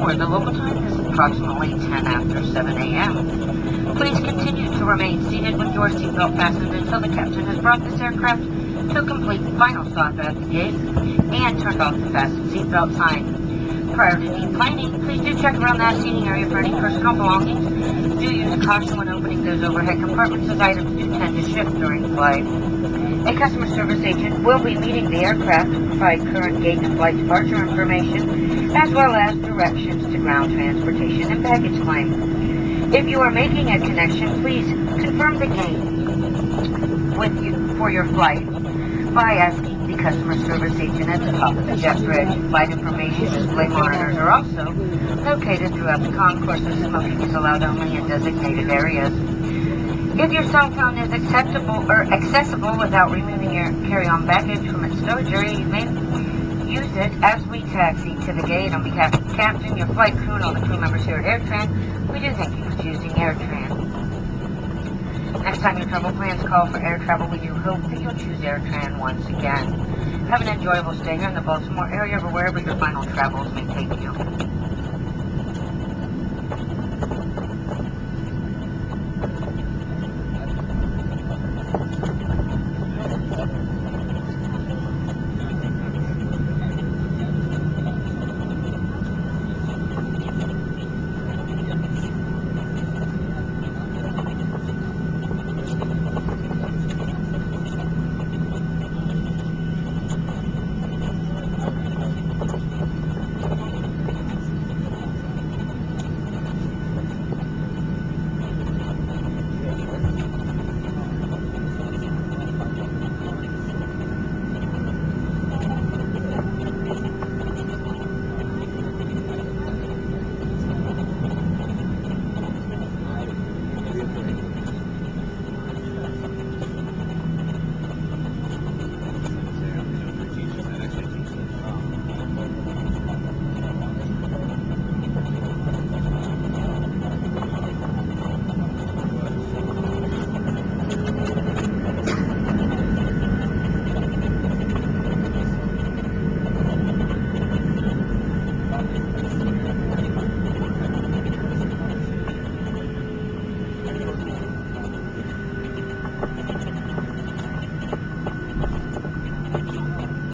Baltimore, the local time is approximately 10 after 7 a.m. Please continue to remain seated with your seatbelt fastened until the captain has brought this aircraft to a complete final stop at the gate and turned off the fasten seatbelt sign. Prior to deplaning, please do check around that seating area for any personal belongings. Do use caution when opening those overhead compartments as items do tend to shift during flight. A customer service agent will be meeting the aircraft to provide current gate and flight departure information, as well as directions to ground transportation and baggage claim. If you are making a connection, please confirm the gate with you for your flight by asking the customer service agent at the top of the jet bridge. Flight information display monitors are also located throughout the concourses. Smoking is allowed only in designated areas. If your cell phone is accessible without removing your carry-on baggage from its storage area, you may use it as we taxi to the gate. On behalf of the captain, your flight crew, and all the crew members here at AirTran, we do thank you for choosing AirTran. Next time your travel plans call for air travel, we do hope that you'll choose AirTran once again. Have an enjoyable stay here in the Baltimore area or wherever your final travels may take you.